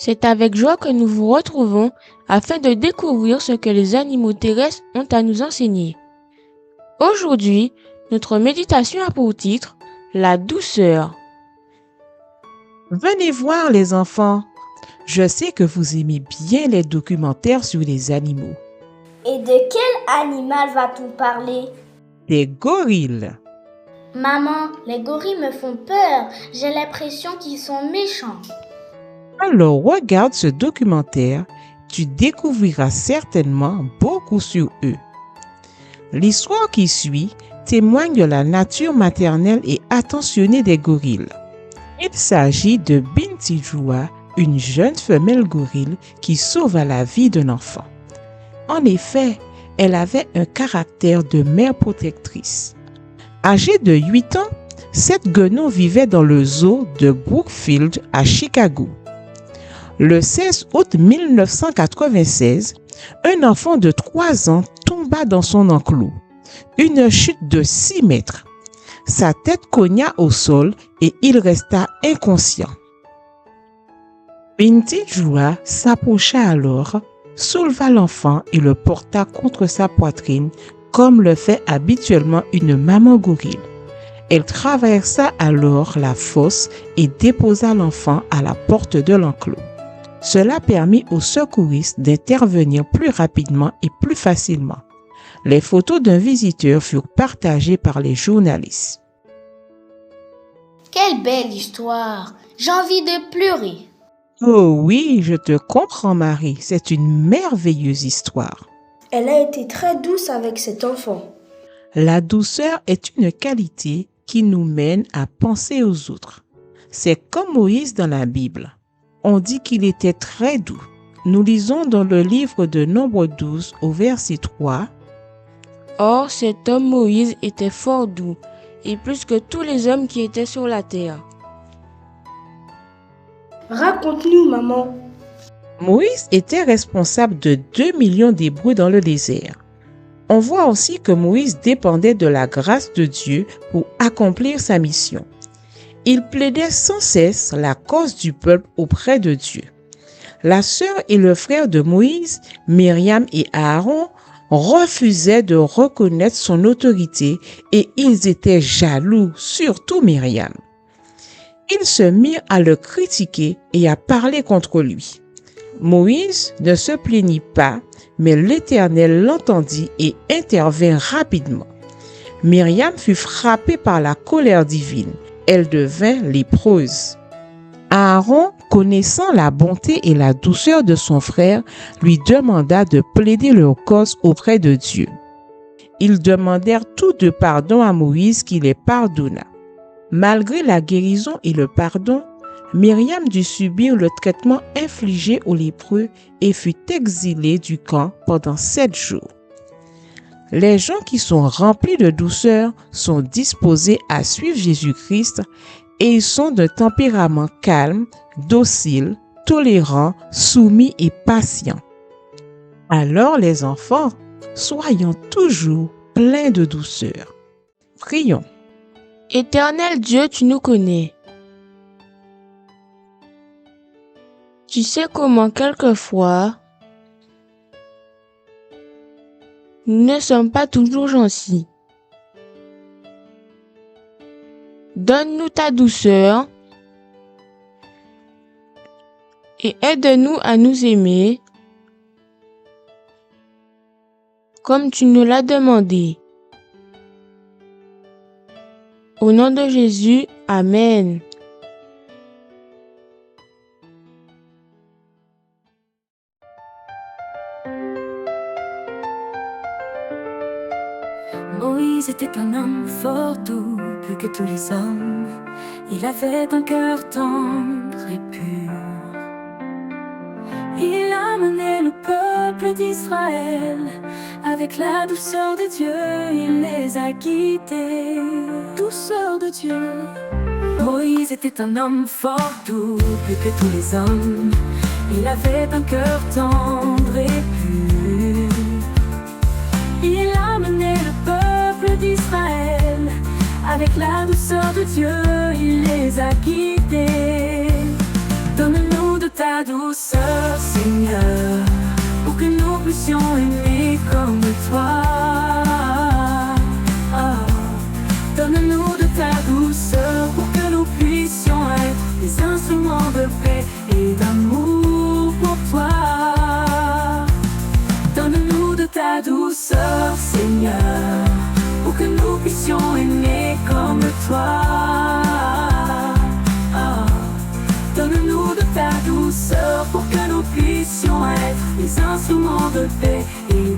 C'est avec joie que nous vous retrouvons afin de découvrir ce que les animaux terrestres ont à nous enseigner. Aujourd'hui, notre méditation a pour titre « La douceur ». Venez voir les enfants. Je sais que vous aimez bien les documentaires sur les animaux. Et de quel animal va-t-on parler? Des gorilles. Maman, les gorilles me font peur. J'ai l'impression qu'ils sont méchants. Alors regarde ce documentaire, tu découvriras certainement beaucoup sur eux. L'histoire qui suit témoigne de la nature maternelle et attentionnée des gorilles. Il s'agit de Binti Joua, une jeune femelle gorille qui sauva la vie d'un enfant. En effet, elle avait un caractère de mère protectrice. Âgée de 8 ans, cette guenon vivait dans le zoo de Brookfield à Chicago. Le 16 août 1996, un enfant de 3 ans tomba dans son enclos. Une chute de 6 mètres. Sa tête cogna au sol et il resta inconscient. Binti Joua s'approcha alors, souleva l'enfant et le porta contre sa poitrine comme le fait habituellement une maman gorille. Elle traversa alors la fosse et déposa l'enfant à la porte de l'enclos. Cela permit aux secouristes d'intervenir plus rapidement et plus facilement. Les photos d'un visiteur furent partagées par les journalistes. Quelle belle histoire! J'ai envie de pleurer. Oh oui, je te comprends, Marie. C'est une merveilleuse histoire. Elle a été très douce avec cet enfant. La douceur est une qualité qui nous mène à penser aux autres. C'est comme Moïse dans la Bible. On dit qu'il était très doux. Nous lisons dans le livre de Nombre 12 au verset 3. Or, cet homme Moïse était fort doux, et plus que tous les hommes qui étaient sur la terre. Raconte-nous, maman. Moïse était responsable de 2 millions d'Hébreux dans le désert. On voit aussi que Moïse dépendait de la grâce de Dieu pour accomplir sa mission. Il plaidait sans cesse la cause du peuple auprès de Dieu. La sœur et le frère de Moïse, Myriam et Aaron, refusaient de reconnaître son autorité et ils étaient jaloux, surtout Myriam. Ils se mirent à le critiquer et à parler contre lui. Moïse ne se plaignit pas, mais l'Éternel l'entendit et intervint rapidement. Myriam fut frappée par la colère divine. Elle devint lépreuse. Aaron, connaissant la bonté et la douceur de son frère, lui demanda de plaider leur cause auprès de Dieu. Ils demandèrent tous deux pardon à Moïse qui les pardonna. Malgré la guérison et le pardon, Myriam dut subir le traitement infligé aux lépreux et fut exilée du camp pendant 7 jours. Les gens qui sont remplis de douceur sont disposés à suivre Jésus-Christ et ils sont d'un tempérament calme, docile, tolérant, soumis et patient. Alors les enfants, soyons toujours pleins de douceur. Prions. Éternel Dieu, tu nous connais. Tu sais comment quelquefois, nous ne sommes pas toujours gentils. Donne-nous ta douceur et aide-nous à nous aimer comme tu nous l'as demandé. Au nom de Jésus, Amen. Moïse était un homme fort doux, plus que tous les hommes. Il avait un cœur tendre et pur. Il a mené le peuple d'Israël. Avec la douceur de Dieu, il les a guidés. Douceur de Dieu. Moïse était un homme fort doux, plus que tous les hommes. Il avait un cœur tendre et pur. Il a mené le peuple d'Israël. Avec la douceur de Dieu, il les a guidés. Donne-nous de ta douceur, Seigneur, pour que nous puissions aimer comme toi. Donne-nous de ta douceur pour que nous puissions être des instruments de paix et d'amour pour toi. Donne-nous de ta douceur, Seigneur, pour que nous puissions aimer comme toi. Donne-nous de ta douceur pour que nous puissions être des instruments de paix et